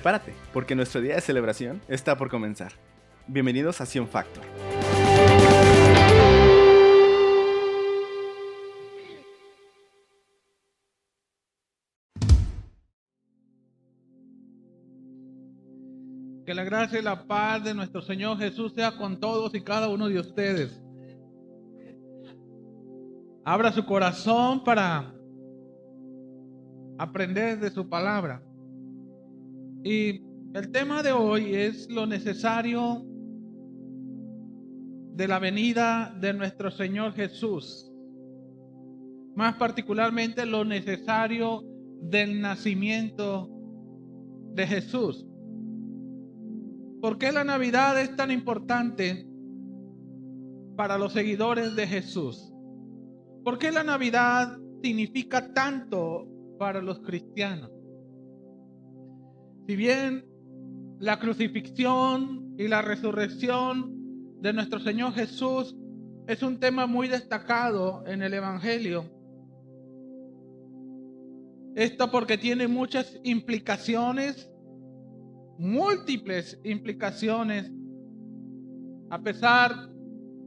Prepárate, porque nuestro día de celebración está por comenzar. Bienvenidos a Sion Factor. Que la gracia y la paz de nuestro Señor Jesús sea con todos y cada uno de ustedes. Abra su corazón para aprender de su palabra. Y el tema de hoy es lo necesario de la venida de nuestro Señor Jesús. Más particularmente lo necesario del nacimiento de Jesús. ¿Por qué la Navidad es tan importante para los seguidores de Jesús? ¿Por qué la Navidad significa tanto para los cristianos? Si bien la crucifixión y la resurrección de nuestro Señor Jesús es un tema muy destacado en el Evangelio, esto porque tiene muchas implicaciones, múltiples implicaciones, a pesar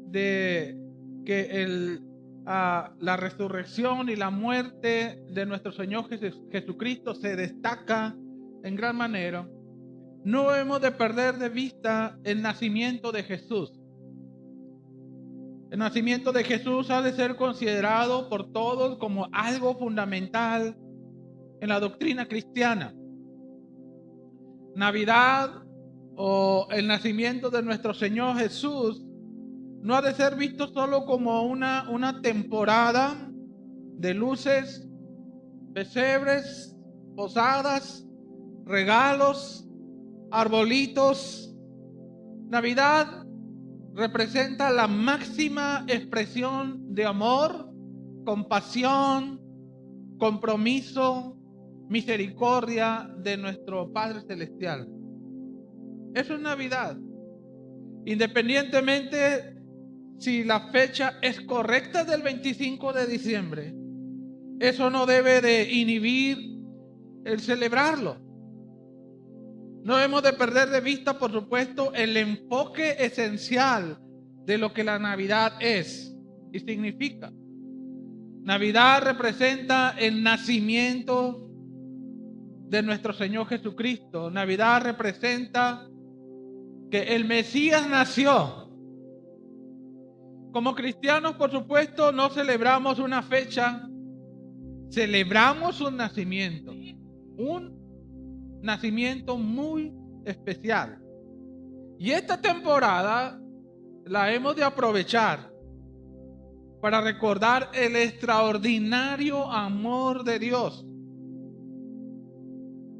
de que la resurrección y la muerte de nuestro Señor Jesucristo se destaca en gran manera. No hemos de perder de vista el nacimiento de Jesús. El nacimiento de Jesús ha de ser considerado por todos como algo fundamental en la doctrina cristiana. Navidad o el nacimiento de nuestro Señor Jesús no ha de ser visto solo como una temporada de luces, pesebres, posadas, regalos, arbolitos. Navidad representa la máxima expresión de amor, compasión, compromiso, misericordia de nuestro Padre Celestial. Eso es Navidad. Independientemente si la fecha es correcta del 25 de diciembre, eso no debe de inhibir el celebrarlo. No hemos de perder de vista, por supuesto, el enfoque esencial de lo que la Navidad es y significa. Navidad representa el nacimiento de nuestro Señor Jesucristo. Navidad representa que el Mesías nació. Como cristianos, por supuesto, no celebramos una fecha, celebramos un nacimiento muy especial. Y esta temporada la hemos de aprovechar para recordar el extraordinario amor de Dios.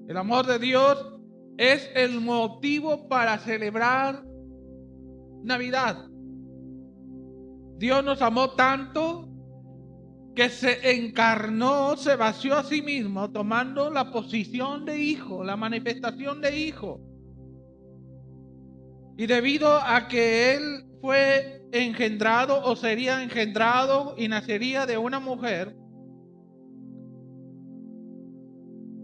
El amor de Dios es el motivo para celebrar Navidad. Dios nos amó tanto que se encarnó, se vació a sí mismo, tomando la posición de hijo, la manifestación de hijo. Y debido a que Él fue engendrado o sería engendrado y nacería de una mujer,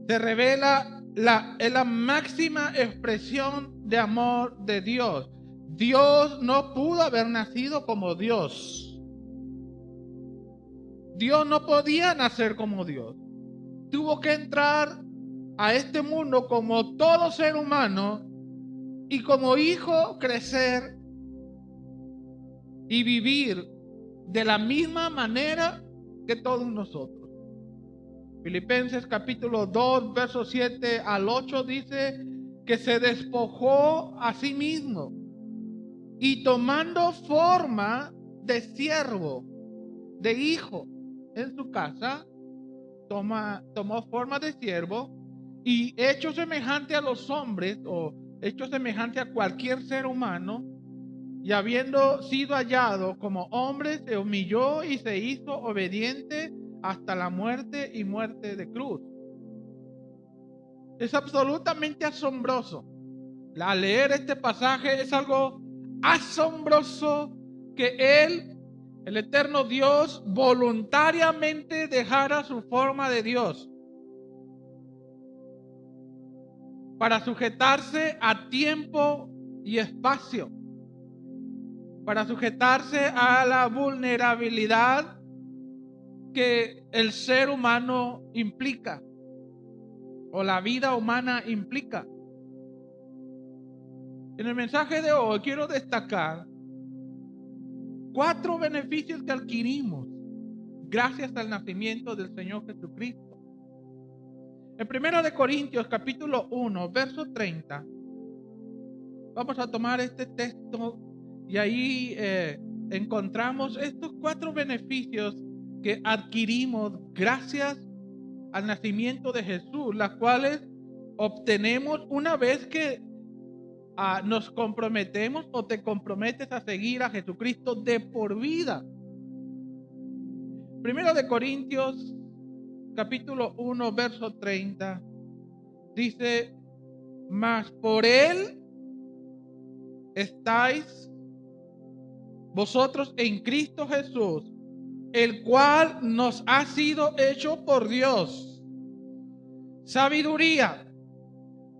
se revela la máxima expresión de amor de Dios. Dios no pudo haber nacido como Dios. Dios no podía nacer como Dios. Tuvo que entrar a este mundo como todo ser humano y como hijo crecer y vivir de la misma manera que todos nosotros. Filipenses capítulo 2, versos 7 al 8 dice que se despojó a sí mismo y tomando forma de siervo, de hijo en su casa, tomó forma de siervo y hecho semejante a los hombres o hecho semejante a cualquier ser humano, y habiendo sido hallado como hombre, se humilló y se hizo obediente hasta la muerte y muerte de cruz. Es absolutamente asombroso. Al leer este pasaje es algo asombroso que Él, el eterno Dios, voluntariamente dejara su forma de Dios. para sujetarse a tiempo y espacio, para sujetarse a la vulnerabilidad que el ser humano implica o la vida humana implica. En el mensaje de hoy quiero destacar 4 beneficios que adquirimos gracias al nacimiento del Señor Jesucristo. En 1 Corintios capítulo 1, verso 30, vamos a tomar este texto y ahí encontramos estos 4 beneficios que adquirimos gracias al nacimiento de Jesús, las cuales obtenemos una vez que nos comprometemos o te comprometes a seguir a Jesucristo de por vida. 1 Corintios capítulo 1, verso 30, dice: mas por Él estáis vosotros en Cristo Jesús, el cual nos ha sido hecho por Dios sabiduría,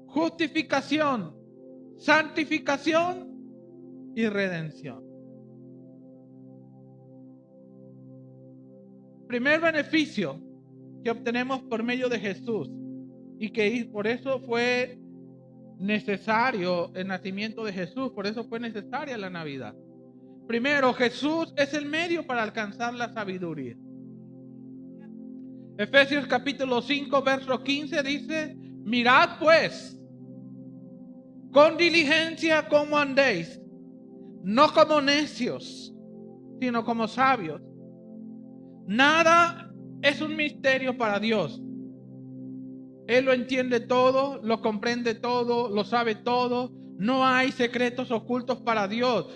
justificación, santificación y redención. Primer beneficio que obtenemos por medio de Jesús, y que por eso fue necesario el nacimiento de Jesús, por eso fue necesaria la Navidad. Primero, Jesús es el medio para alcanzar la sabiduría. Efesios capítulo 5, verso 15 dice: mirad pues con diligencia cómo andéis, no como necios, sino como sabios. Nada es un misterio para Dios. Él lo entiende todo, lo comprende todo, lo sabe todo. No hay secretos ocultos para Dios.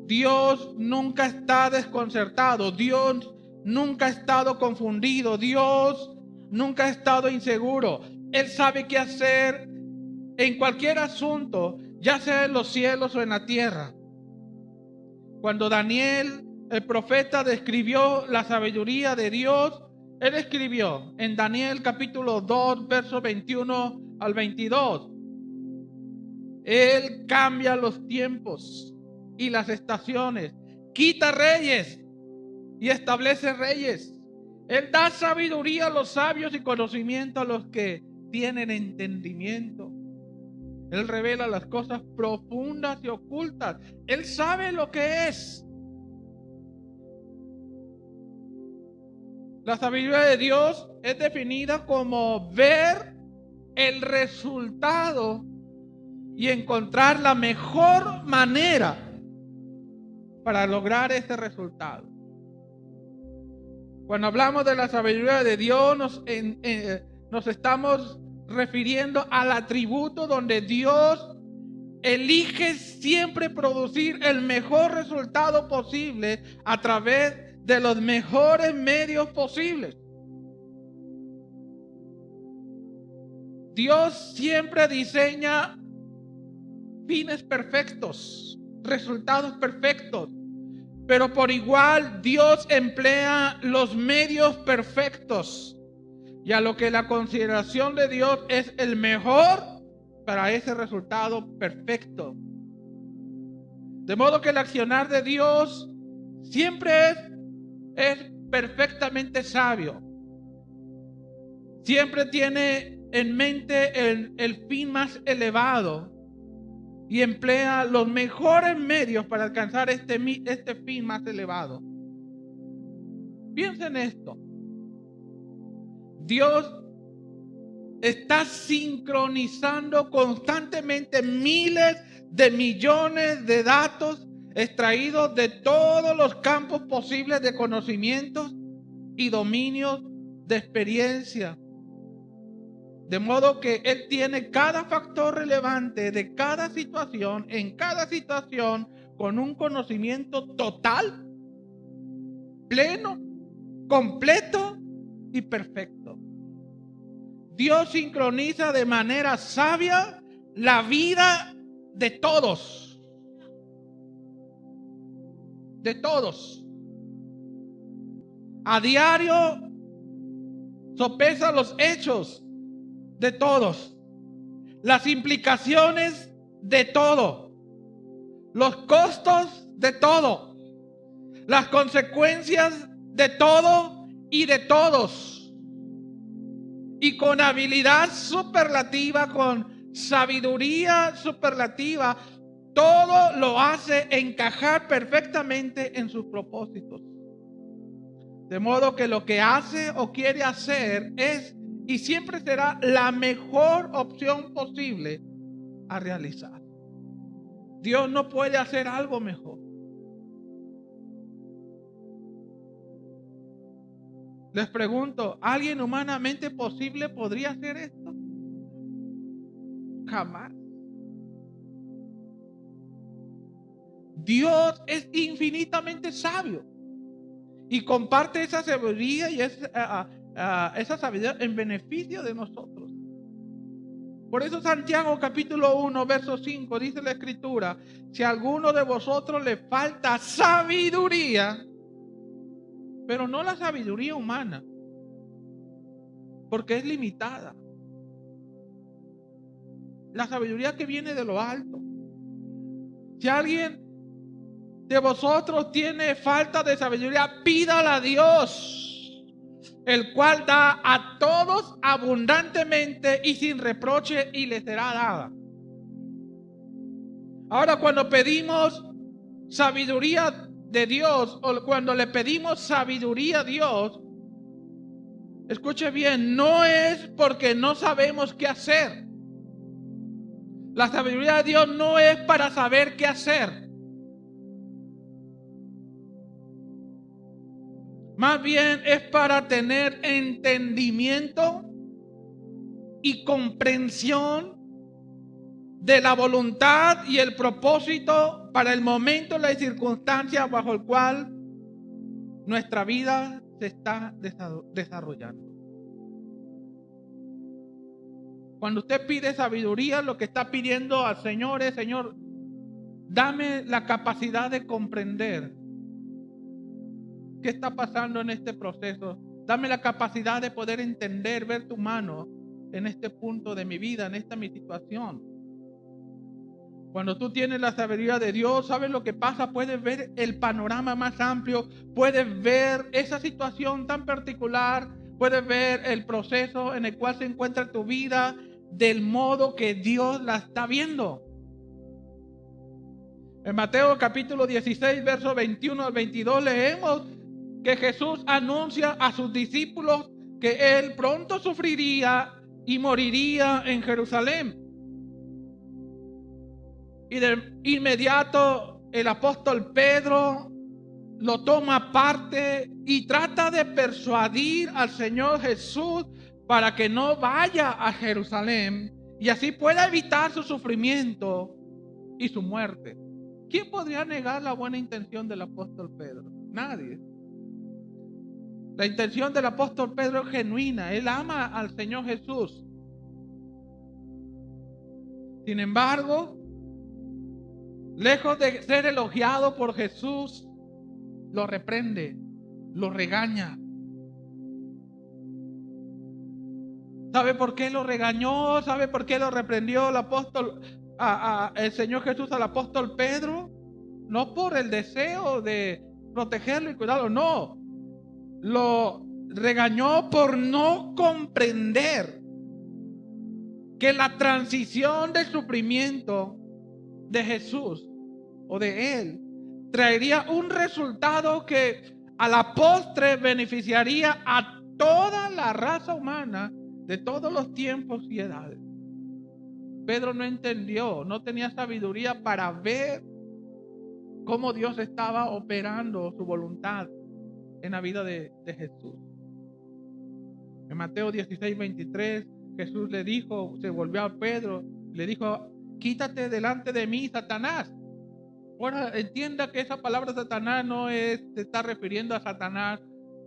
Dios nunca está desconcertado. Dios nunca ha estado confundido. Dios nunca ha estado inseguro. Él sabe qué hacer en cualquier asunto, ya sea en los cielos o en la tierra. Cuando Daniel, el profeta, describió la sabiduría de Dios, él escribió en Daniel capítulo 2, versos 21 al 22. Él cambia los tiempos y las estaciones, quita reyes y establece reyes. Él da sabiduría a los sabios y conocimiento a los que tienen entendimiento. Él revela las cosas profundas y ocultas. Él sabe lo que es. La sabiduría de Dios es definida como ver el resultado y encontrar la mejor manera para lograr ese resultado. Cuando hablamos de la sabiduría de Dios, nos estamos refiriendo al atributo donde Dios elige siempre producir el mejor resultado posible a través de los mejores medios posibles. Dios siempre diseña fines perfectos, resultados perfectos, pero por igual Dios emplea los medios perfectos y a lo que la consideración de Dios es el mejor para ese resultado perfecto. De modo que el accionar de Dios siempre es perfectamente sabio. Siempre tiene en mente el fin más elevado y emplea los mejores medios para alcanzar este fin más elevado. Piensen en esto. Dios está sincronizando constantemente miles de millones de datos extraídos de todos los campos posibles de conocimientos y dominios de experiencia. De modo que Él tiene cada factor relevante de cada situación, en cada situación, con un conocimiento total, pleno, completo y perfecto. Dios sincroniza de manera sabia la vida de todos. De todos. A diario sopesa los hechos de todos. las implicaciones de todo, los costos de todo, las consecuencias de todo y de todos. Y con habilidad superlativa, con sabiduría superlativa, todo lo hace encajar perfectamente en sus propósitos. De modo que lo que hace o quiere hacer es y siempre será la mejor opción posible a realizar. Dios no puede hacer algo mejor. Les pregunto, ¿alguien humanamente posible podría hacer esto? Jamás. Dios es infinitamente sabio y comparte esa sabiduría y esa sabiduría en beneficio de nosotros. Por eso Santiago capítulo 1 verso 5 dice la escritura: si a alguno de vosotros le falta sabiduría, pero no la sabiduría humana, porque es limitada, la sabiduría que viene de lo alto. Si alguien de vosotros tiene falta de sabiduría, pídala a Dios, el cual da a todos abundantemente y sin reproche, y le será dada. Ahora, cuando pedimos sabiduría de Dios, o cuando le pedimos sabiduría a Dios, escuche bien, no es porque no sabemos qué hacer. La sabiduría de Dios no es para saber qué hacer. Más bien es para tener entendimiento y comprensión de la voluntad y el propósito para el momento y la circunstancia bajo el cual nuestra vida se está desarrollando. Cuando usted pide sabiduría, lo que está pidiendo al Señor es: Señor, dame la capacidad de comprender qué está pasando en este proceso. Dame la capacidad de poder entender, ver tu mano en este punto de mi vida, en esta mi situación. Cuando tú tienes la sabiduría de Dios, sabes lo que pasa, puedes ver el panorama más amplio, puedes ver esa situación tan particular, puedes ver el proceso en el cual se encuentra tu vida del modo que Dios la está viendo. En Mateo capítulo 16, versos 21 al 22 leemos que Jesús anuncia a sus discípulos que Él pronto sufriría y moriría en Jerusalén. Y de inmediato el apóstol Pedro lo toma aparte y trata de persuadir al Señor Jesús para que no vaya a Jerusalén y así pueda evitar su sufrimiento y su muerte. ¿Quién podría negar la buena intención del apóstol Pedro? Nadie. La intención del apóstol Pedro es genuina. Él ama al Señor Jesús. Sin embargo, lejos de ser elogiado por Jesús, lo reprende, lo regaña. ¿Sabe por qué lo regañó? ¿Sabe por qué lo reprendió el Señor Jesús al apóstol Pedro? No por el deseo de protegerlo y cuidarlo, no. Lo regañó por no comprender que la transición del sufrimiento de Jesús o de Él traería un resultado que a la postre beneficiaría a toda la raza humana de todos los tiempos y edades. Pedro no entendió, no tenía sabiduría para ver cómo Dios estaba operando su voluntad en la vida de Jesús. En Mateo 16, 23, Jesús le dijo, se volvió a Pedro, le dijo: quítate delante de mí, Satanás. Ahora entienda que esa palabra Satanás no se está refiriendo a Satanás,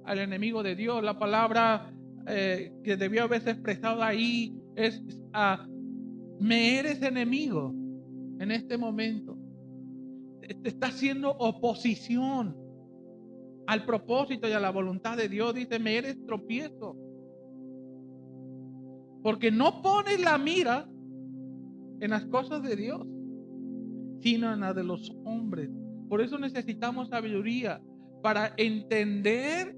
al enemigo de Dios. La palabra que debió haberse expresado ahí es: me eres enemigo en este momento. Te está haciendo oposición al propósito y a la voluntad de Dios. Dice: me eres tropiezo, porque no pones la mira en las cosas de Dios, sino en las de los hombres. Por eso necesitamos sabiduría para entender,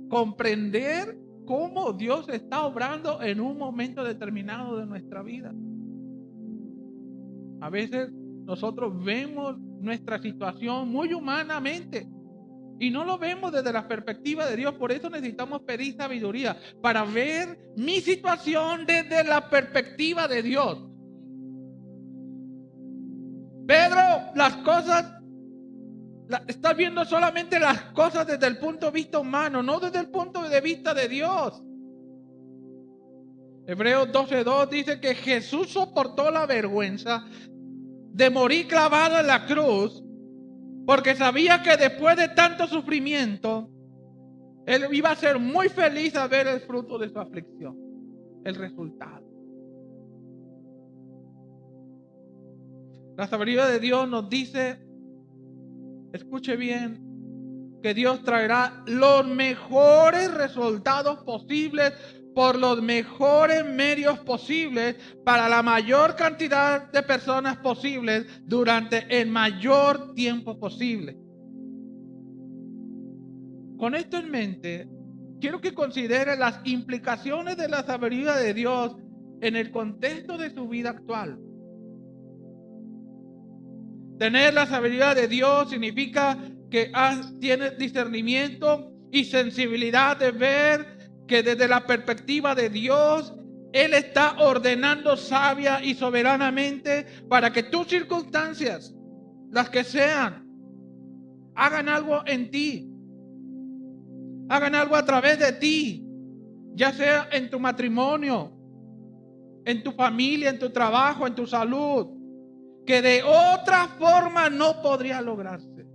comprender cómo Dios está obrando en un momento determinado de nuestra vida. A veces nosotros vemos nuestra situación muy humanamente y no lo vemos desde la perspectiva de Dios. Por eso necesitamos pedir sabiduría para ver mi situación desde la perspectiva de Dios. Pedro, estás viendo solamente las cosas desde el punto de vista humano, no desde el punto de vista de Dios. Hebreos 12:2 dice que Jesús soportó la vergüenza de morir clavado en la cruz, porque sabía que después de tanto sufrimiento, Él iba a ser muy feliz a ver el fruto de su aflicción, el resultado. La sabiduría de Dios nos dice, escuche bien, que Dios traerá los mejores resultados posibles por los mejores medios posibles para la mayor cantidad de personas posibles durante el mayor tiempo posible. Con esto en mente, quiero que considere las implicaciones de la sabiduría de Dios en el contexto de su vida actual. Tener la sabiduría de Dios significa que tienes discernimiento y sensibilidad de ver que desde la perspectiva de Dios, Él está ordenando sabia y soberanamente para que tus circunstancias, las que sean, hagan algo en ti, hagan algo a través de ti, ya sea en tu matrimonio, en tu familia, en tu trabajo, en tu salud, que de otra forma no podría lograrse.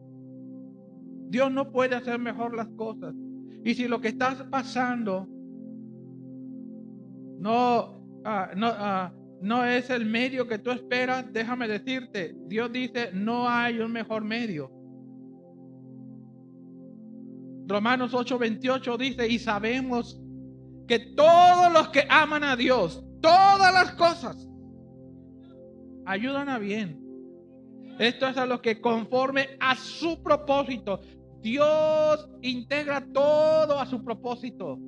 Dios no puede hacer mejor las cosas. Y si lo que estás pasando no es el medio que tú esperas, déjame decirte, Dios dice, no hay un mejor medio. Romanos 8:28 dice, y sabemos que todos los que aman a Dios, todas las cosas ayudan a bien. Esto es a lo que conforme a su propósito. Dios integra todo a su propósito.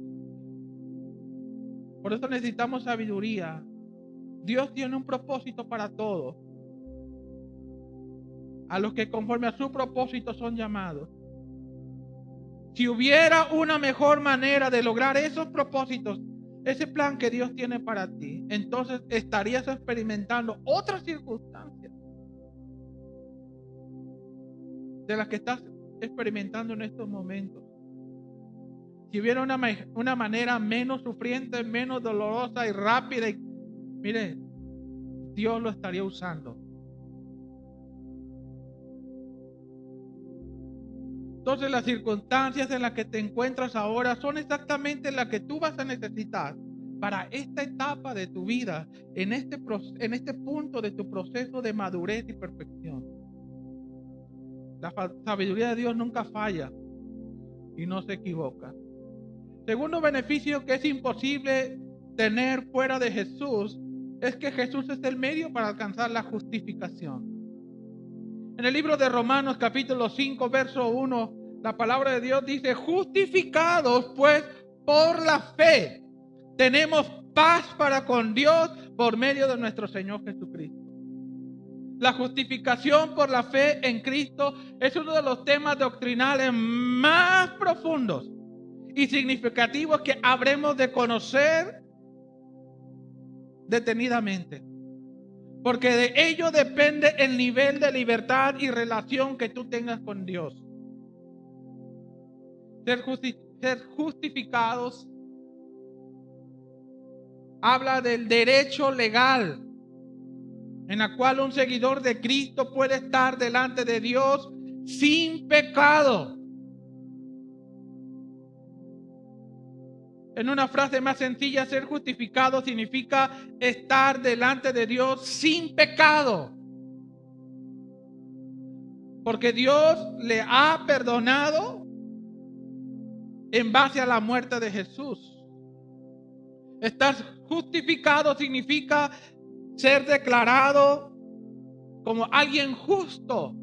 Por eso necesitamos sabiduría. Dios tiene un propósito para todo. A los que conforme a su propósito son llamados. Si hubiera una mejor manera de lograr esos propósitos, ese plan que Dios tiene para ti, entonces estarías experimentando otras circunstancias de las que estás experimentando en estos momentos. Si hubiera una manera menos sufriente, menos dolorosa y rápida, mire, Dios lo estaría usando. Entonces las circunstancias en las que te encuentras ahora son exactamente las que tú vas a necesitar para esta etapa de tu vida, en este punto de tu proceso de madurez y perfección. La sabiduría de Dios nunca falla y no se equivoca. Segundo beneficio que es imposible tener fuera de Jesús es que Jesús es el medio para alcanzar la justificación. En el libro de Romanos capítulo 5 verso 1, la palabra de Dios dice, justificados pues por la fe, tenemos paz para con Dios por medio de nuestro Señor Jesucristo. La justificación por la fe en Cristo es uno de los temas doctrinales más profundos y significativos que habremos de conocer detenidamente. Porque de ello depende el nivel de libertad y relación que tú tengas con Dios. Ser justificados habla del derecho legal en la cual un seguidor de Cristo puede estar delante de Dios sin pecado. En una frase más sencilla, ser justificado significa estar delante de Dios sin pecado. Porque Dios le ha perdonado en base a la muerte de Jesús. Estar justificado significa ser declarado como alguien justo.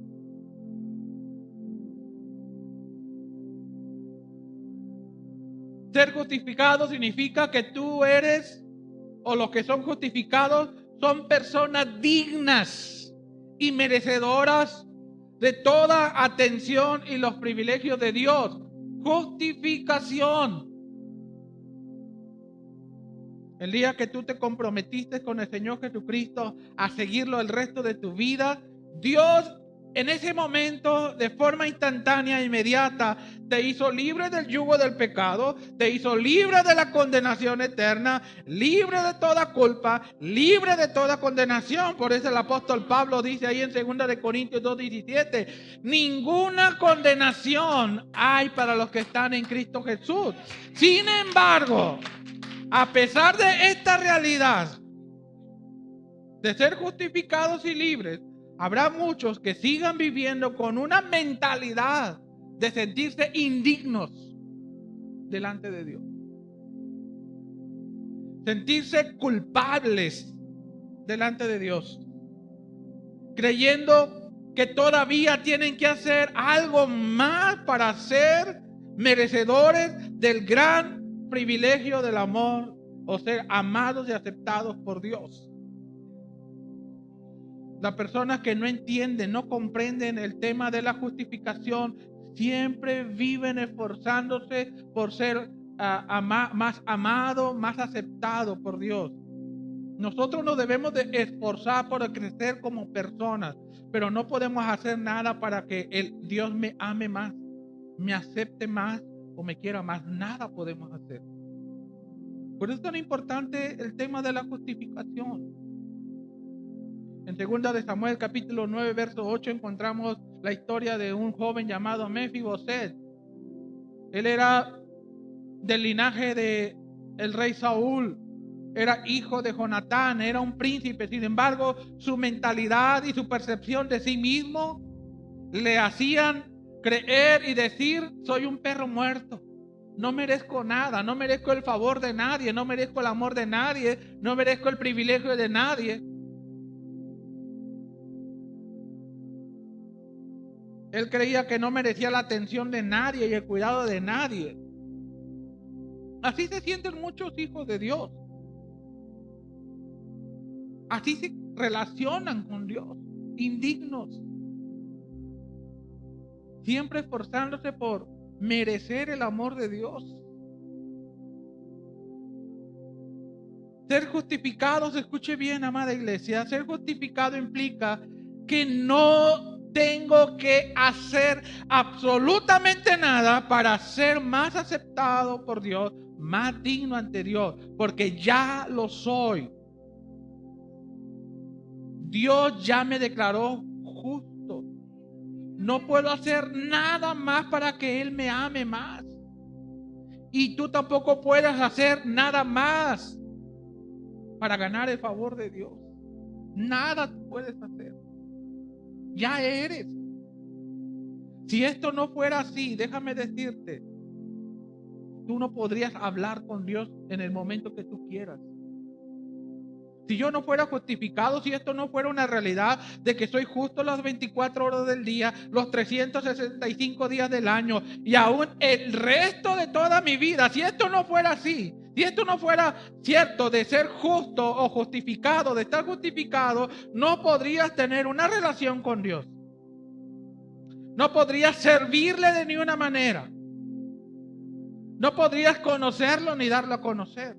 Ser justificado significa que tú eres, o los que son justificados, son personas dignas y merecedoras de toda atención y los privilegios de Dios. Justificación. El día que tú te comprometiste con el Señor Jesucristo a seguirlo el resto de tu vida, Dios en ese momento, de forma instantánea e inmediata, te hizo libre del yugo del pecado, te hizo libre de la condenación eterna, libre de toda culpa, libre de toda condenación. Por eso el apóstol Pablo dice ahí en 2 de Corintios 2:17, ninguna condenación hay para los que están en Cristo Jesús. Sin embargo, a pesar de esta realidad de ser justificados y libres, habrá muchos que sigan viviendo con una mentalidad de sentirse indignos delante de Dios. Sentirse culpables delante de Dios. Creyendo que todavía tienen que hacer algo más para ser merecedores del gran privilegio del amor o ser amados y aceptados por Dios. Las personas que no entienden, no comprenden el tema de la justificación, siempre viven esforzándose por ser más amado, más aceptado por Dios. Nosotros nos debemos de esforzar por crecer como personas, pero no podemos hacer nada para que Dios me ame más, me acepte más o me quiera más. Nada podemos hacer. Por eso es tan importante el tema de la justificación. En 2 de Samuel capítulo 9 verso 8 encontramos la historia de un joven llamado Mefiboset. Él era del linaje de el rey Saúl, era hijo de Jonatán, era un príncipe. Sin embargo, su mentalidad y su percepción de sí mismo le hacían creer y decir: soy un perro muerto, no merezco nada, no merezco el favor de nadie, no merezco el amor de nadie, no merezco el privilegio de nadie. Él creía que no merecía la atención de nadie y el cuidado de nadie. Así se sienten muchos hijos de Dios. Así se relacionan con Dios, indignos. Siempre esforzándose por merecer el amor de Dios. Ser justificados, escuche bien, amada iglesia, ser justificado implica que no tengo que hacer absolutamente nada para ser más aceptado por Dios, más digno ante Dios, porque ya lo soy. Dios ya me declaró justo. No puedo hacer nada más para que Él me ame más. Y tú tampoco puedes hacer nada más para ganar el favor de Dios. Nada puedes hacer. Ya eres. Si esto no fuera así, déjame decirte, tú no podrías hablar con Dios en el momento que tú quieras. Si yo no fuera justificado, si esto no fuera una realidad de que soy justo las 24 horas del día, los 365 días del año y aún el resto de toda mi vida, si esto no fuera así, si esto no fuera cierto de ser justo o justificado, de estar justificado, no podrías tener una relación con Dios. No podrías servirle de ninguna manera. No podrías conocerlo ni darlo a conocer.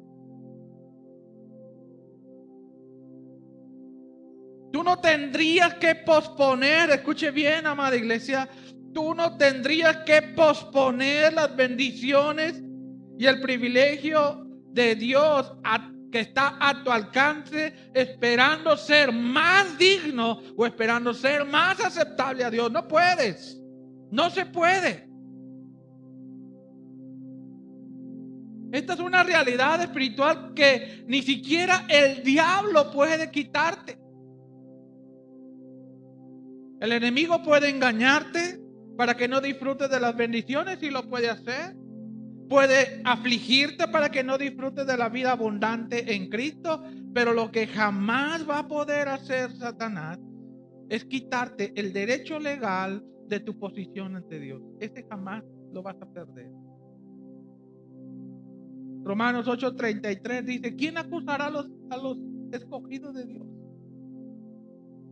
Tú no tendrías que posponer, escuche bien, amada iglesia, tú no tendrías que posponer las bendiciones y el privilegio de Dios que está a tu alcance, esperando ser más digno o esperando ser más aceptable a Dios. No puedes, no se puede. Esta es una realidad espiritual que ni siquiera el diablo puede quitarte. El enemigo puede engañarte para que no disfrutes de las bendiciones, y lo puede hacer. Puede afligirte para que no disfrutes de la vida abundante en Cristo, Pero lo que jamás va a poder hacer Satanás es quitarte el derecho legal de tu posición ante Dios. Ese jamás lo vas a perder. Romanos 8:33 dice, ¿quién acusará a los escogidos de Dios?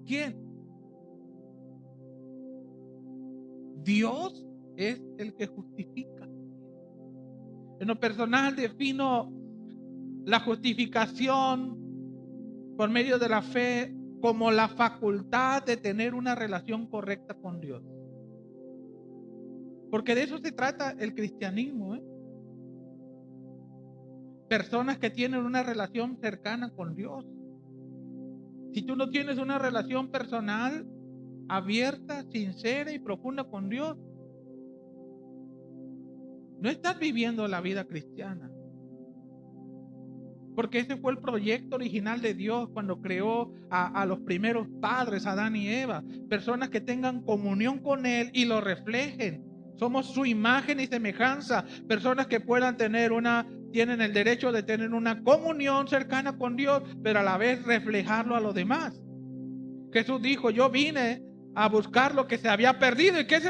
¿Quién? Dios es el que justifica. En lo personal defino la justificación por medio de la fe como la facultad de tener una relación correcta con Dios. Porque de eso se trata el cristianismo, ¿eh? Personas que tienen una relación cercana con Dios. Si tú no tienes una relación personal, abierta, sincera y profunda con Dios, no estás viviendo la vida cristiana. Porque ese fue el proyecto original de Dios cuando creó a los primeros padres, Adán y Eva. Personas que tengan comunión con Él y lo reflejen. Somos su imagen y semejanza. Personas que puedan tienen el derecho de tener una comunión cercana con Dios, pero a la vez reflejarlo a los demás. Jesús dijo, yo vine a buscar lo que se había perdido. ¿Y qué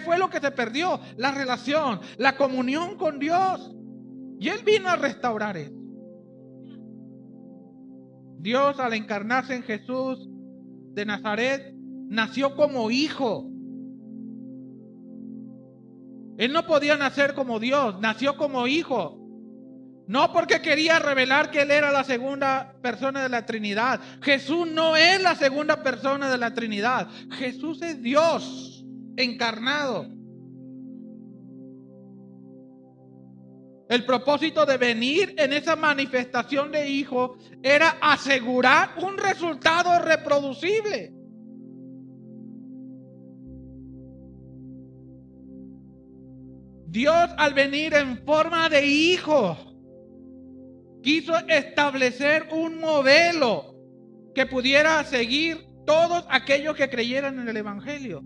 fue lo que se perdió? La relación, la comunión con Dios. Y Él vino a restaurar eso. Dios, al encarnarse en Jesús de Nazaret, nació como hijo. Él no podía nacer como Dios, nació como hijo. No porque quería revelar que Él era la segunda persona de la Trinidad. Jesús no es la segunda persona de la Trinidad. Jesús es Dios encarnado. El propósito de venir en esa manifestación de hijo era asegurar un resultado reproducible. Dios, al venir en forma de hijo, quiso establecer un modelo que pudiera seguir todos aquellos que creyeran en el Evangelio.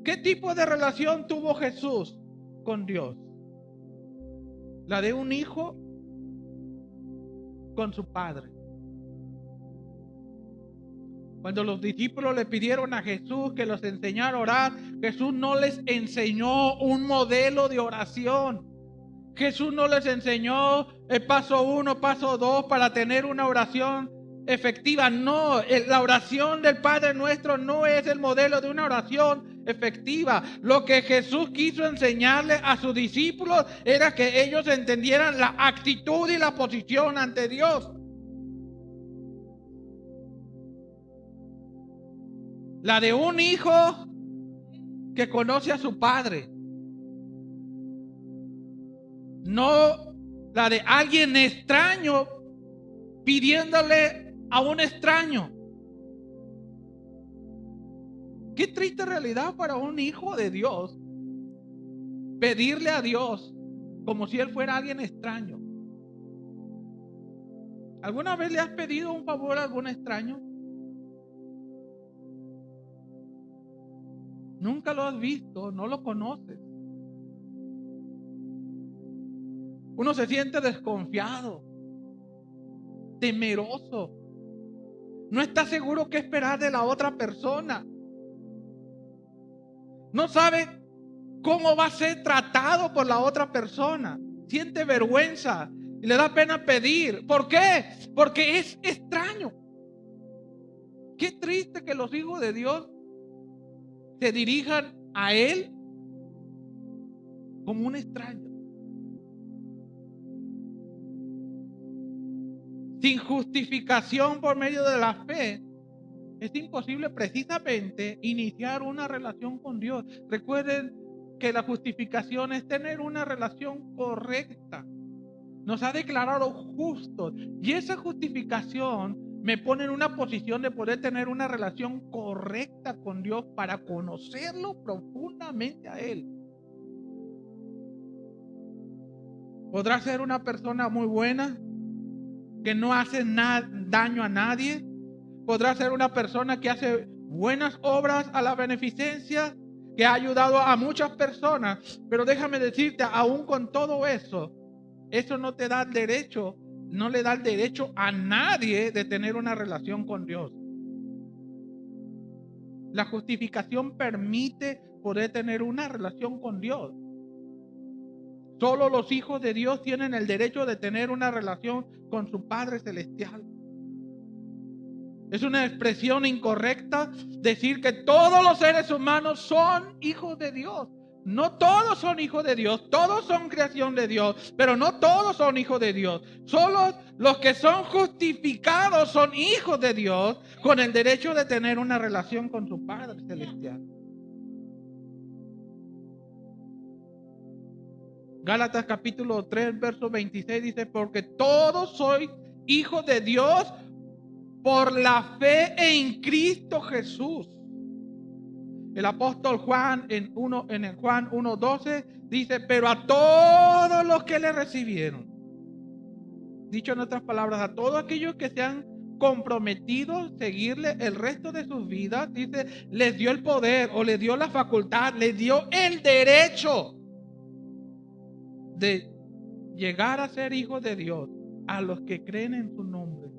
¿Qué tipo de relación tuvo Jesús con Dios? La de un hijo con su padre. Cuando los discípulos le pidieron a Jesús que los enseñara a orar, Jesús no les enseñó un modelo de oración. Jesús no les enseñó el paso 1, paso 2 para tener una oración efectiva. No, la oración del Padre Nuestro no es el modelo de una oración efectiva. Lo que Jesús quiso enseñarle a sus discípulos era que ellos entendieran la actitud y la posición ante Dios. La de un hijo que conoce a su padre. No la de alguien extraño pidiéndole a un extraño. Qué triste realidad para un hijo de Dios pedirle a Dios como si Él fuera alguien extraño. ¿Alguna vez le has pedido un favor a algún extraño? Nunca lo has visto, no lo conoces. Uno se siente desconfiado, temeroso. No está seguro qué esperar de la otra persona. No sabe cómo va a ser tratado por la otra persona. Siente vergüenza y le da pena pedir. ¿Por qué? Porque es extraño. Qué triste que los hijos de Dios se dirijan a Él como un extraño. Sin justificación por medio de la fe, es imposible precisamente iniciar una relación con Dios. Recuerden que la justificación es tener una relación correcta. Nos ha declarado justos y esa justificación me pone en una posición de poder tener una relación correcta con Dios para conocerlo profundamente a Él. Podrá ser una persona muy buena, que no hace daño a nadie. Podrá ser una persona que hace buenas obras a la beneficencia, que ha ayudado a muchas personas. Pero déjame decirte, aún con todo eso, eso no te da el derecho, no le da el derecho a nadie de tener una relación con Dios. La justificación permite poder tener una relación con Dios. Solo los hijos de Dios tienen el derecho de tener una relación con su Padre Celestial. Es una expresión incorrecta decir que todos los seres humanos son hijos de Dios. No todos son hijos de Dios, todos son creación de Dios, pero no todos son hijos de Dios. Solo los que son justificados son hijos de Dios con el derecho de tener una relación con su Padre Celestial. Gálatas capítulo 3, verso 26 dice, porque todos sois hijos de Dios por la fe en Cristo Jesús. El apóstol Juan en Juan 1:12 dice, pero a todos los que le recibieron, dicho en otras palabras, a todos aquellos que se han comprometido seguirle el resto de sus vidas, dice, les dio el poder o les dio la facultad, les dio el derecho de llegar a ser hijos de Dios a los que creen en su nombre.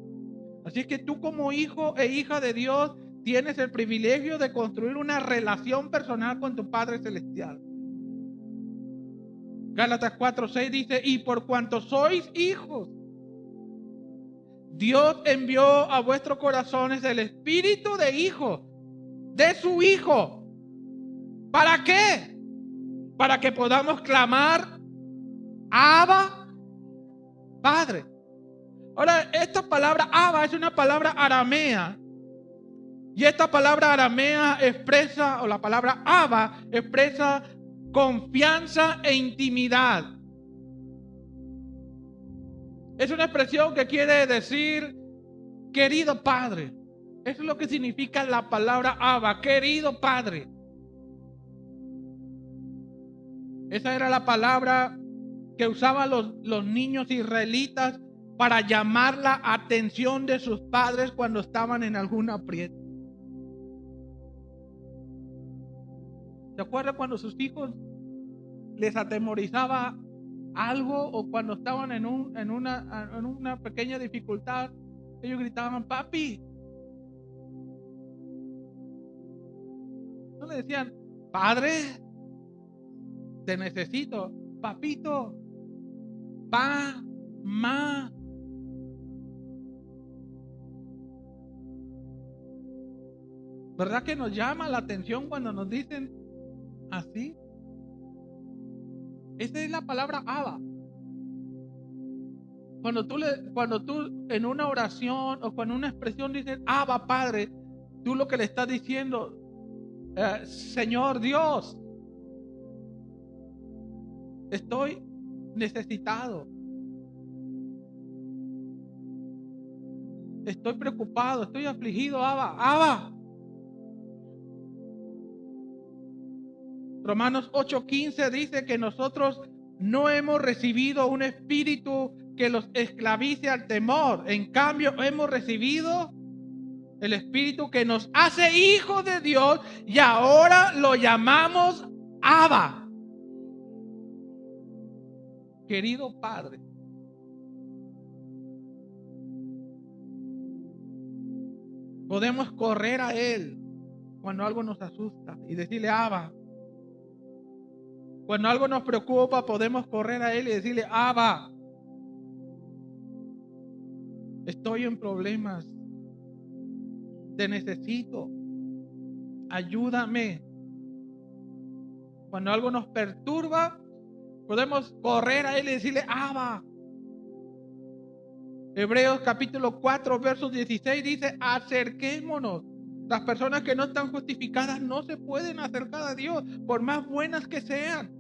Así que tú como hijo e hija de Dios tienes el privilegio de construir una relación personal con tu Padre Celestial. Gálatas 4:6 dice, y por cuanto sois hijos, Dios envió a vuestros corazones el espíritu de hijo, de su Hijo. ¿Para qué? Para que podamos clamar, Abba, Padre. Ahora, esta palabra Abba es una palabra aramea. Y esta palabra aramea expresa, o la palabra Abba expresa confianza e intimidad. Es una expresión que quiere decir querido Padre. Eso es lo que significa la palabra Abba, querido Padre. Esa era la palabra que usaban los niños israelitas para llamar la atención de sus padres cuando estaban en algún aprieto. ¿Se acuerdan cuando sus hijos les atemorizaba algo o cuando estaban en una pequeña dificultad? Ellos gritaban, papi. No le decían, padre, te necesito, papito, pa, ma. ¿Verdad que nos llama la atención cuando nos dicen así? Esa es la palabra Abba. Cuando tú en una oración o con una expresión dices Abba Padre, tú lo que le estás diciendo, Señor Dios, estoy necesitado, estoy preocupado, estoy afligido, Abba, Abba. Romanos 8:15 dice que nosotros no hemos recibido un espíritu que los esclavice al temor. En cambio, hemos recibido el espíritu que nos hace hijos de Dios y ahora lo llamamos Abba. Querido Padre. Podemos correr a Él cuando algo nos asusta y decirle Abba. Cuando algo nos preocupa, podemos correr a Él y decirle, Abba, estoy en problemas, te necesito, ayúdame. Cuando algo nos perturba, podemos correr a Él y decirle, Abba. Hebreos capítulo 4, verso 16 dice, acerquémonos. Las personas que no están justificadas no se pueden acercar a Dios, por más buenas que sean.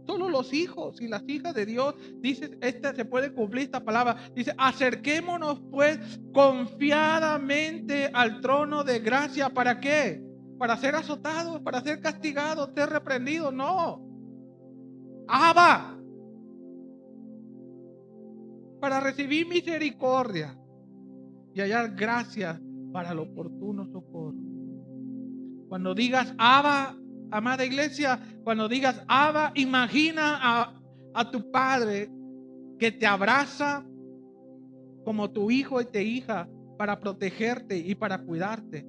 Solo los hijos y las hijas de Dios, dice, se puede cumplir esta palabra. Dice, acerquémonos pues confiadamente al trono de gracia. ¿Para qué? ¿Para ser azotados? ¿Para ser castigados? ¿Ser reprendidos? No. Abba. Para recibir misericordia y hallar gracia para el oportuno socorro. Cuando digas Abba, Amada iglesia, cuando digas Abba, imagina a tu padre que te abraza como tu hijo y tu hija para protegerte y para cuidarte.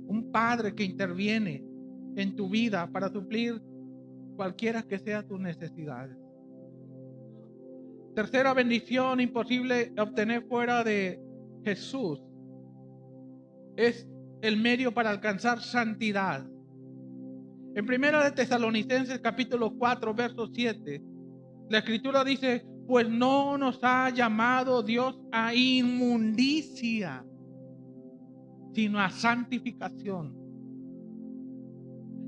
Un padre que interviene en tu vida para suplir cualquiera que sea tus necesidades. Tercera bendición imposible obtener fuera de Jesús es el medio para alcanzar santidad. En 1 de Tesalonicenses capítulo 4 verso 7, la escritura dice: pues no nos ha llamado Dios a inmundicia, sino a santificación.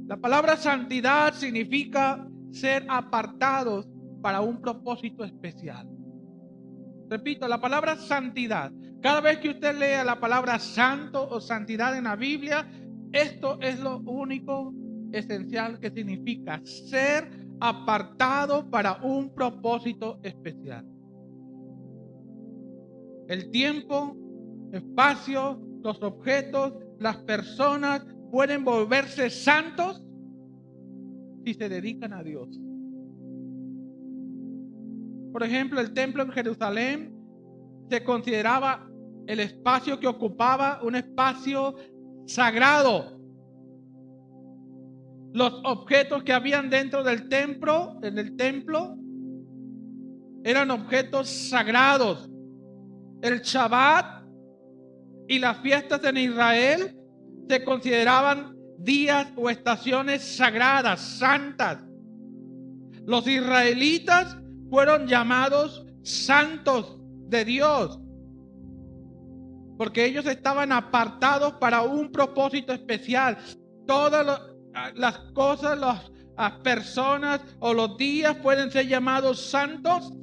La palabra santidad significa ser apartados para un propósito especial. Repito, la palabra santidad. Cada vez que usted lea la palabra santo o santidad en la Biblia, esto es lo único esencial que significa: ser apartado para un propósito especial. El tiempo, espacio, los objetos, las personas pueden volverse santos si se dedican a Dios. Por ejemplo, el templo en Jerusalén se consideraba el espacio que ocupaba un espacio sagrado. Los objetos que habían dentro del templo, eran objetos sagrados. El Shabbat y las fiestas en Israel se consideraban días o estaciones sagradas, santas. Los israelitas fueron llamados santos de Dios porque ellos estaban apartados para un propósito especial. Todas las cosas, las personas o los días pueden ser llamados santos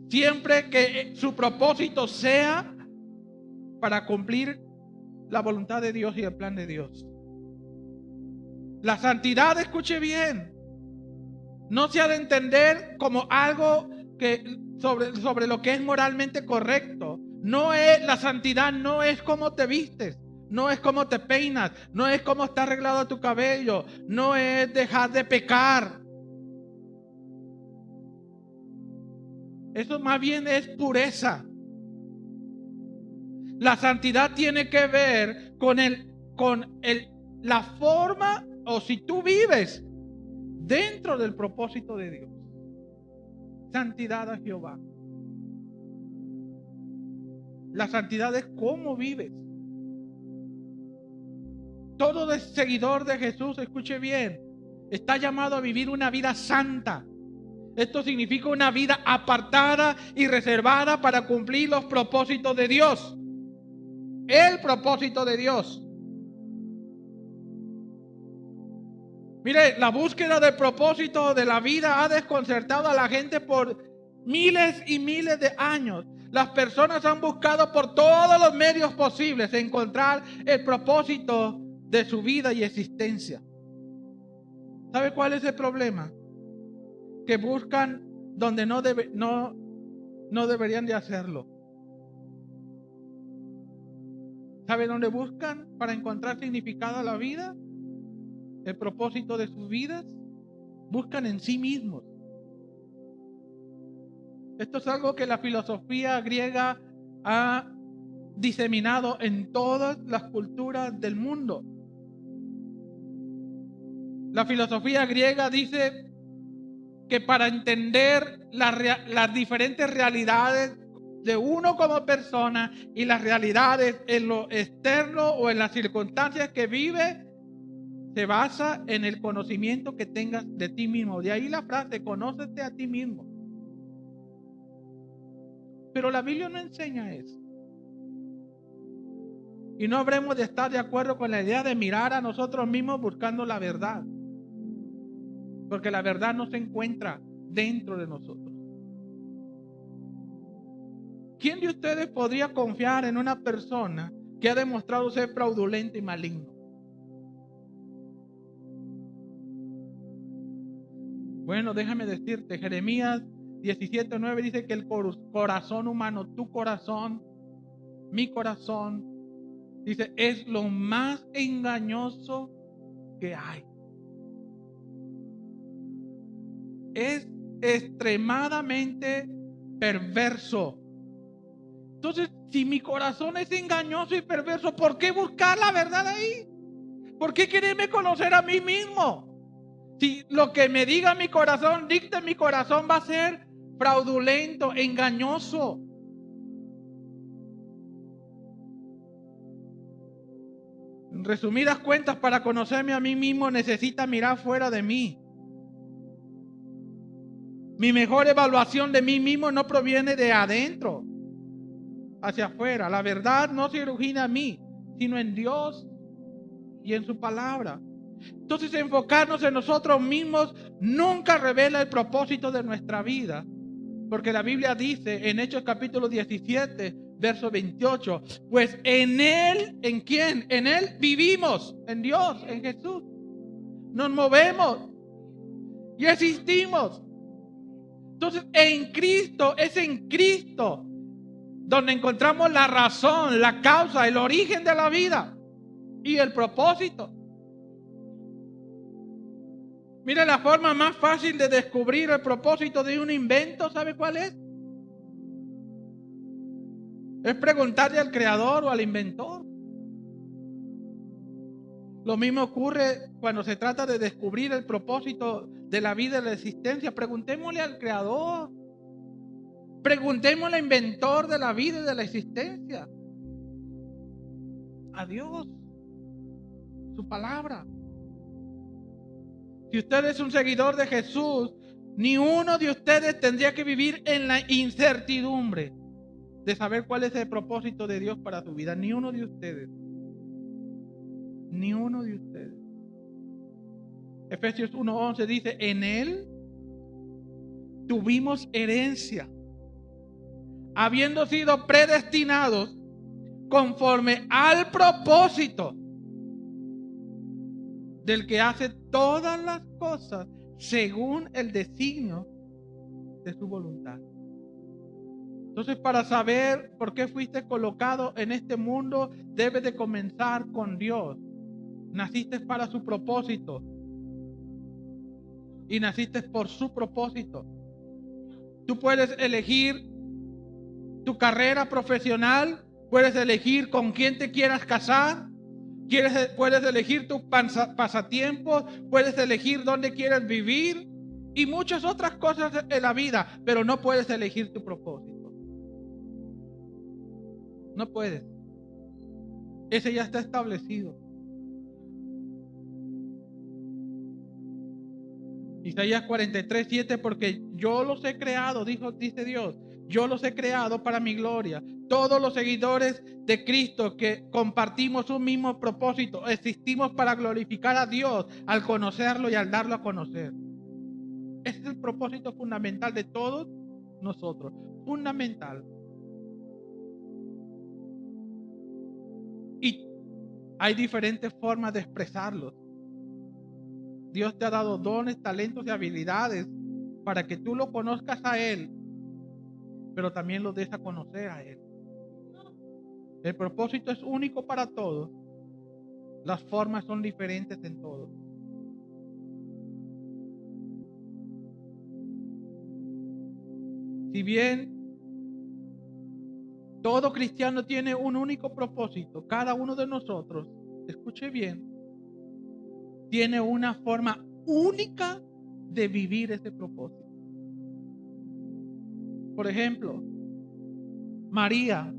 siempre que su propósito sea para cumplir la voluntad de Dios y el plan de Dios. La santidad, escuche bien, no se ha de entender como algo que sobre lo que es moralmente correcto. La santidad no es cómo te vistes, no es cómo te peinas, no es cómo está arreglado tu cabello, no es dejar de pecar. Eso más bien es pureza. La santidad tiene que ver con la forma, o si tú vives dentro del propósito de Dios. Santidad a Jehová. La santidad es cómo vives. Todo seguidor de Jesús, escuche bien, está llamado a vivir una vida santa. Esto significa una vida apartada y reservada para cumplir los propósitos de Dios. El propósito de Dios. Mire, la búsqueda del propósito de la vida ha desconcertado a la gente por miles y miles de años. Las personas han buscado por todos los medios posibles encontrar el propósito de su vida y existencia. ¿Sabe cuál es el problema? Que buscan donde no deberían de hacerlo. ¿Sabe dónde buscan para encontrar significado a la vida? El propósito de sus vidas. Buscan en sí mismos. Esto es algo que la filosofía griega ha diseminado en todas las culturas del mundo. La filosofía griega dice que para entender las diferentes realidades de uno como persona y las realidades en lo externo o en las circunstancias que vive, se basa en el conocimiento que tengas de ti mismo. De ahí la frase: conócete a ti mismo. Pero la Biblia no enseña eso. Y no habremos de estar de acuerdo con la idea de mirar a nosotros mismos buscando la verdad. Porque la verdad no se encuentra dentro de nosotros. ¿Quién de ustedes podría confiar en una persona que ha demostrado ser fraudulento y maligno? Bueno, déjame decirte, Jeremías 17:9 dice que el corazón humano, tu corazón, mi corazón, dice, es lo más engañoso que hay. es extremadamente perverso. Entonces, si mi corazón es engañoso y perverso, ¿por qué buscar la verdad ahí? ¿Por qué quererme conocer a mí mismo? Si lo que me diga mi corazón, dicta mi corazón, va a ser fraudulento, engañoso. En resumidas cuentas, para conocerme a mí mismo necesita mirar fuera de mí. Mi mejor evaluación de mí mismo no proviene de adentro hacia afuera. La verdad no se origina en mí, sino en Dios y en su palabra. Entonces, enfocarnos en nosotros mismos nunca revela el propósito de nuestra vida. Porque la Biblia dice en Hechos capítulo 17, verso 28, pues en Él, ¿en quién? En Él vivimos, en Dios, en Jesús. Nos movemos y existimos. Entonces, en Cristo, es en Cristo donde encontramos la razón, la causa, el origen de la vida y el propósito. Mira, la forma más fácil de descubrir el propósito de un invento, ¿sabe cuál es? Es preguntarle al creador o al inventor. Lo mismo ocurre cuando se trata de descubrir el propósito de la vida y de la existencia. Preguntémosle al creador. Preguntémosle al inventor de la vida y de la existencia. A Dios. Su palabra. Si usted es un seguidor de Jesús, ni uno de ustedes tendría que vivir en la incertidumbre de saber cuál es el propósito de Dios para su vida. Ni uno de ustedes. Ni uno de ustedes. Efesios 1:11 dice, en Él tuvimos herencia, habiendo sido predestinados conforme al propósito del que hace todas las cosas según el designio de su voluntad. Entonces, para saber por qué fuiste colocado en este mundo, debes de comenzar con Dios. Naciste para su propósito y naciste por su propósito. Tú puedes elegir tu carrera profesional, puedes elegir con quién te quieras casar, puedes elegir tus pasatiempos, puedes elegir dónde quieres vivir y muchas otras cosas en la vida, pero no puedes elegir tu propósito. No puedes. Ese ya está establecido. Isaías 43:7, porque yo los he creado, dice Dios, yo los he creado para mi gloria. Todos los seguidores de Cristo que compartimos un mismo propósito, existimos para glorificar a Dios al conocerlo y al darlo a conocer. Ese es el propósito fundamental de todos nosotros, fundamental. Y hay diferentes formas de expresarlo. Dios te ha dado dones, talentos y habilidades para que tú lo conozcas a Él, pero también lo des a conocer a Él. El propósito es único para todos. Las formas son diferentes en todos. Si bien todo cristiano tiene un único propósito, cada uno de nosotros, escuche bien, tiene una forma única de vivir ese propósito. Por ejemplo, María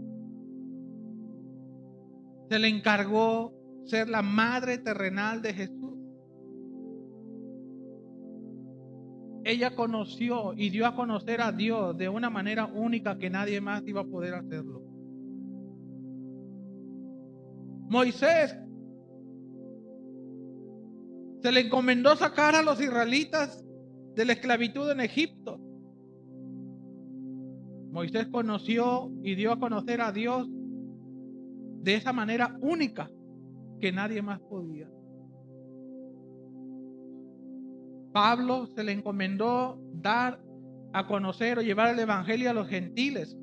se le encargó ser la madre terrenal de Jesús. Ella conoció y dio a conocer a Dios de una manera única que nadie más iba a poder hacerlo. Moisés se le encomendó sacar a los israelitas de la esclavitud en Egipto. Moisés conoció y dio a conocer a Dios de esa manera única que nadie más podía. Pablo se le encomendó dar a conocer o llevar el evangelio a los gentiles.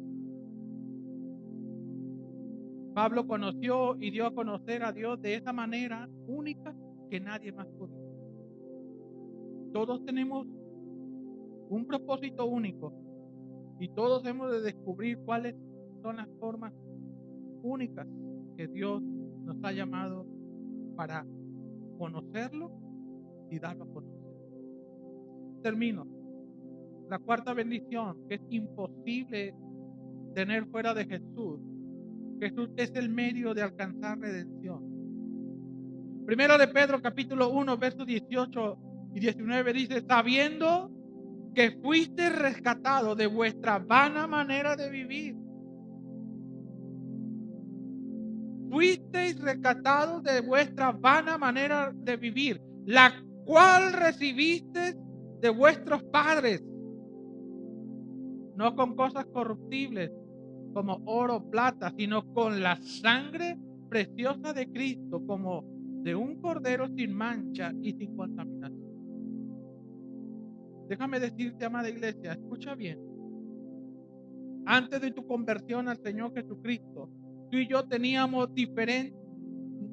Pablo conoció y dio a conocer a Dios de esa manera única que nadie más podía. Todos tenemos un propósito único. Y todos hemos de descubrir cuáles son las formas únicas que Dios nos ha llamado para conocerlo y darlo a conocer. Termino. La cuarta bendición que es imposible tener fuera de Jesús. Jesús es el medio de alcanzar redención. Primero de Pedro capítulo 1 versos 18 y 19 dice: sabiendo que fuiste rescatado de vuestra vana manera de vivir. Fuisteis rescatados de vuestra vana manera de vivir, la cual recibisteis de vuestros padres, no con cosas corruptibles como oro o plata, sino con la sangre preciosa de Cristo, como de un cordero sin mancha y sin contaminación. Déjame decirte, amada iglesia, escucha bien. Antes de tu conversión al Señor Jesucristo, tú y yo teníamos diferentes,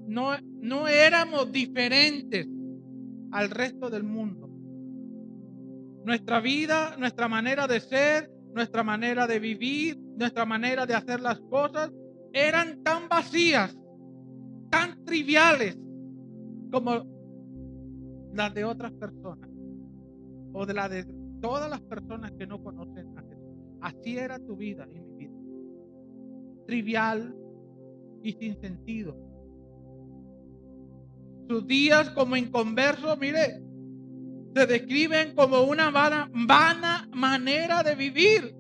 no éramos diferentes al resto del mundo. Nuestra vida, nuestra manera de ser, nuestra manera de vivir, nuestra manera de hacer las cosas eran tan vacías, tan triviales como las de otras personas o de las de todas las personas que no conocen a Jesús. Así era tu vida y mi vida. Trivial y sin sentido. Sus días como inconversos, mire, se describen como una vana manera de vivir.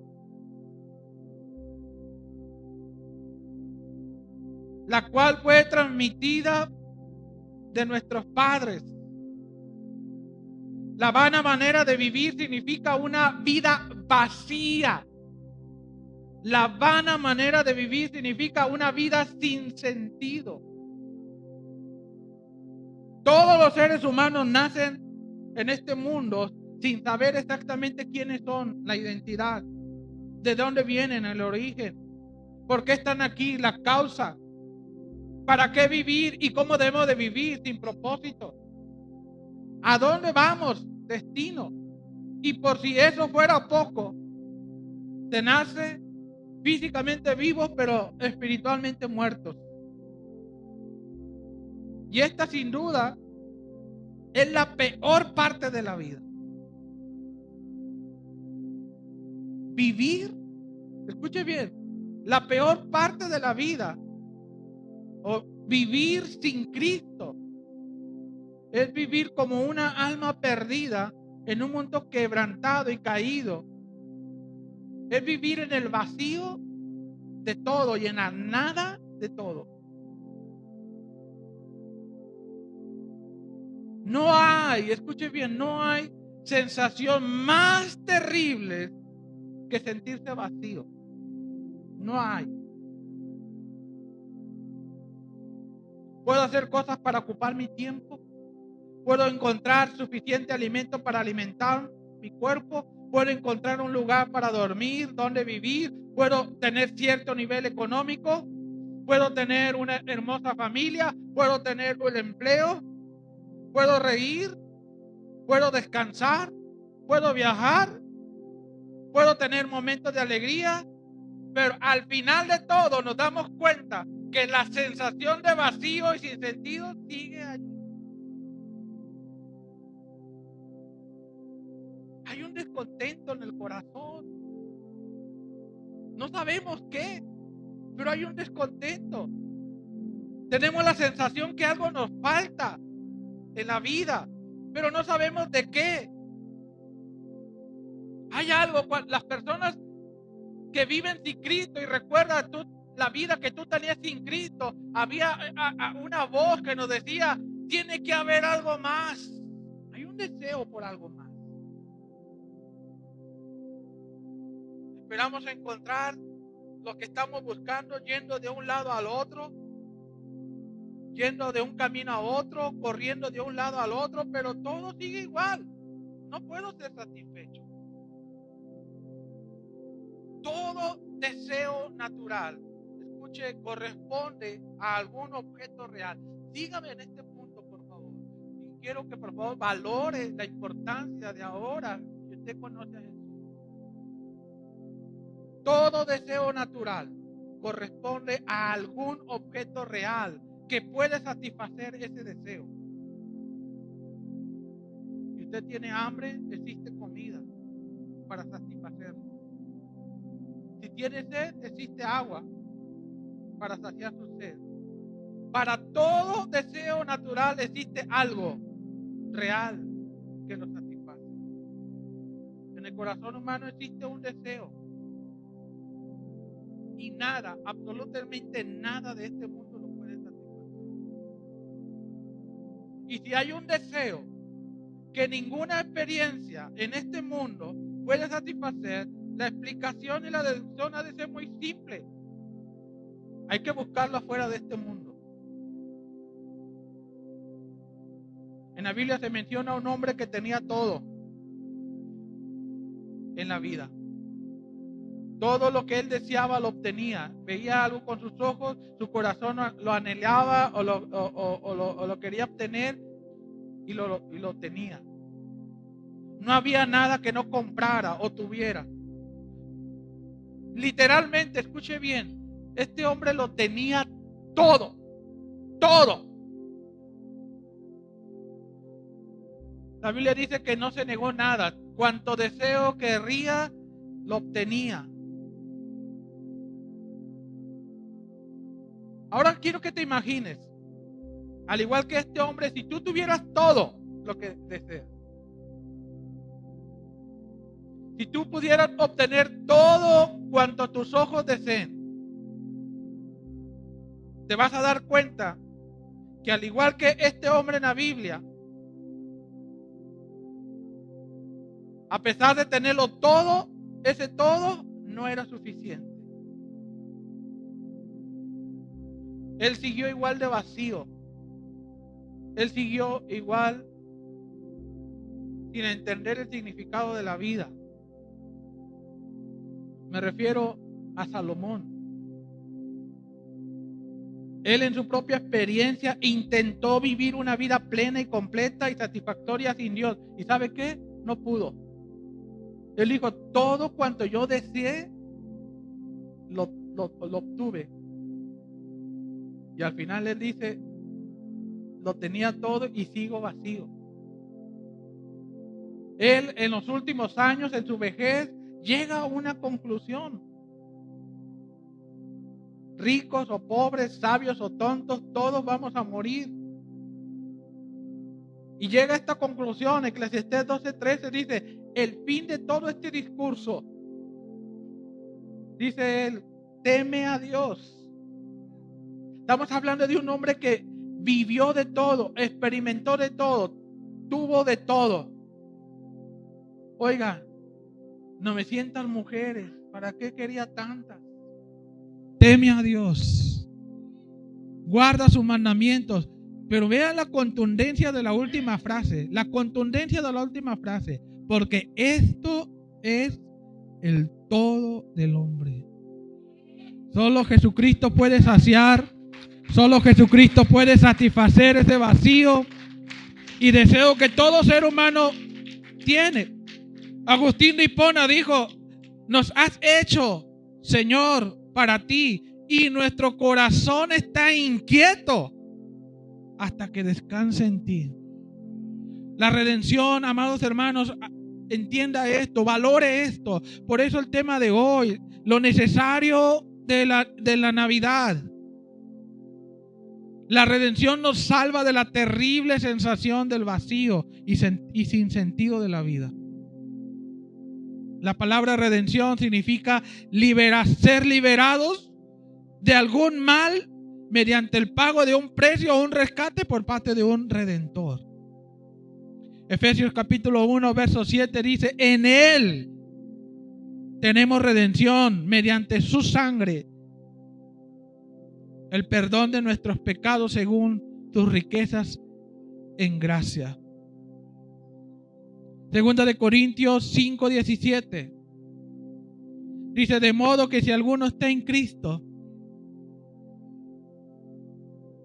La cual fue transmitida de nuestros padres. La vana manera de vivir significa una vida vacía. La vana manera de vivir significa una vida sin sentido. Todos los seres humanos nacen en este mundo sin saber exactamente quiénes son, la identidad, de dónde vienen, el origen, por qué están aquí, la causa, para qué vivir y cómo debemos de vivir sin propósito. ¿A dónde vamos? Destino. Y por si eso fuera poco, se nace físicamente vivos, pero espiritualmente muertos. Y esta sin duda es la peor parte de la vida. Vivir, escuche bien, la peor parte de la vida, o vivir sin Cristo, es vivir como una alma perdida en un mundo quebrantado y caído. Es vivir en el vacío de todo y en la nada de todo. No hay, escuche bien, no hay sensación más terrible que sentirse vacío. No hay. Puedo hacer cosas para ocupar mi tiempo. Puedo encontrar suficiente alimento para alimentar mi cuerpo. Puedo encontrar un lugar para dormir, donde vivir. Puedo tener cierto nivel económico. Puedo tener una hermosa familia. Puedo tener el empleo. Puedo reír. Puedo descansar. Puedo viajar. Puedo tener momentos de alegría. Pero al final de todo nos damos cuenta que la sensación de vacío y sin sentido sigue allí. Hay un descontento en el corazón. No sabemos qué, pero hay un descontento. Tenemos la sensación que algo nos falta en la vida, pero no sabemos de qué. Hay algo, las personas que viven sin Cristo, y recuerda tú la vida que tú tenías sin Cristo, había una voz que nos decía: tiene que haber algo más. Hay un deseo por algo más. Esperamos encontrar lo que estamos buscando yendo de un lado al otro, yendo de un camino a otro, corriendo de un lado al otro, pero todo sigue igual. No puedo ser satisfecho. Todo deseo natural, escuche, corresponde a algún objeto real. Sígame en este punto, por favor. Y quiero que por favor valore la importancia de ahora que usted usted conoce a Jesús, todo deseo natural corresponde a algún objeto real que puede satisfacer ese deseo. Si usted tiene hambre, existe comida para satisfacerlo. Si tiene sed, existe agua para saciar su sed. Para todo deseo natural existe algo real que lo satisface. En el corazón humano existe un deseo. Y nada, absolutamente nada de este mundo lo puede satisfacer. Y si hay un deseo que ninguna experiencia en este mundo puede satisfacer, la explicación y la deducción ha de ser muy simple. Hay que buscarlo afuera de este mundo. En la Biblia se menciona a un hombre que tenía todo en la vida. Todo lo que él deseaba lo obtenía. Veía algo con sus ojos, su corazón lo anhelaba o lo quería obtener y lo tenía. No había nada que no comprara o tuviera. Literalmente, escuche bien, este hombre lo tenía todo. Todo. La Biblia dice que no se negó nada. Cuanto deseo querría, lo obtenía. Ahora quiero que te imagines, al igual que este hombre, si tú tuvieras todo lo que deseas, si tú pudieras obtener todo cuanto tus ojos deseen, te vas a dar cuenta que al igual que este hombre en la Biblia, a pesar de tenerlo todo, ese todo no era suficiente. Él siguió igual de vacío. Él siguió igual sin entender el significado de la vida. Me refiero a Salomón. Él en su propia experiencia intentó vivir una vida plena y completa y satisfactoria sin Dios. ¿Y sabe qué? No pudo. Él dijo, todo cuanto yo deseé, lo obtuve. Y al final él dice, lo tenía todo y sigo vacío. Él en los últimos años, en su vejez, llega a una conclusión. Ricos o pobres, sabios o tontos, todos vamos a morir. Y llega a esta conclusión, Eclesiastés 12:13 dice, el fin de todo este discurso, dice él, teme a Dios. Estamos hablando de un hombre que vivió de todo, experimentó de todo, tuvo de todo. Oiga, 900 mujeres, ¿para qué quería tantas? Teme a Dios, guarda sus mandamientos. Pero vean la contundencia de la última frase. La contundencia de la última frase. Porque esto es el todo del hombre. Solo Jesucristo puede saciar. Solo Jesucristo puede satisfacer ese vacío y deseo que todo ser humano tiene. Agustín de Hipona dijo, nos has hecho, Señor, para ti, y nuestro corazón está inquieto hasta que descanse en ti. La redención, amados hermanos, entienda esto, valore esto. Por eso el tema de hoy, lo necesario de la Navidad. La redención nos salva de la terrible sensación del vacío y sin sentido de la vida. La palabra redención significa ser liberados de algún mal mediante el pago de un precio o un rescate por parte de un redentor. Efesios capítulo 1, verso 7 dice, en Él tenemos redención mediante su sangre, el perdón de nuestros pecados según sus riquezas en gracia. Segunda de Corintios 5, 17 dice, de modo que si alguno está en Cristo,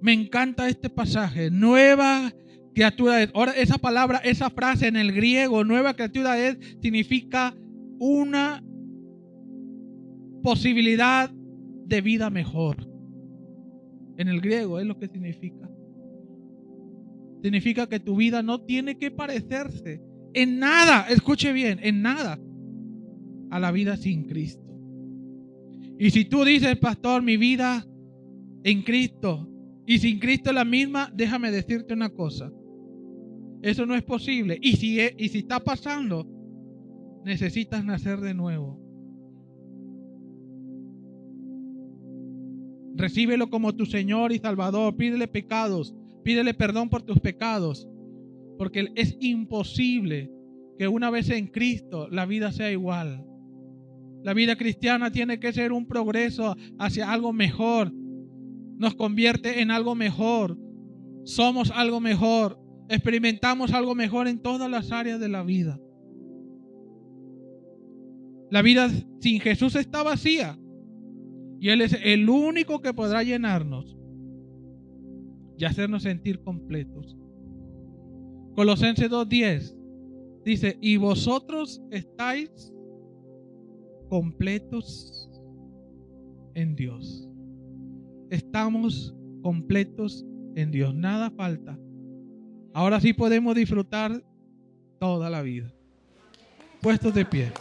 me encanta este pasaje, nueva criatura es. Ahora esa palabra, esa frase en el griego, nueva criatura es, significa una posibilidad de vida mejor. En el griego es lo que significa. Significa que tu vida no tiene que parecerse en nada, escuche bien, en nada a la vida sin Cristo. Y si tú dices, pastor, mi vida en Cristo y sin Cristo es la misma, déjame decirte una cosa. Eso no es posible. Y si está pasando, necesitas nacer de nuevo. Recíbelo como tu Señor y Salvador. Pídele pecados. Pídele perdón por tus pecados. Porque es imposible que una vez en Cristo la vida sea igual. La vida cristiana tiene que ser un progreso hacia algo mejor. Nos convierte en algo mejor. Somos algo mejor. Experimentamos algo mejor en todas las áreas de la vida. La vida sin Jesús está vacía. Y Él es el único que podrá llenarnos y hacernos sentir completos. Colosenses 2:10 dice, y vosotros estáis completos en Dios. Estamos completos en Dios. Nada falta. Ahora sí podemos disfrutar toda la vida. Puestos de pie.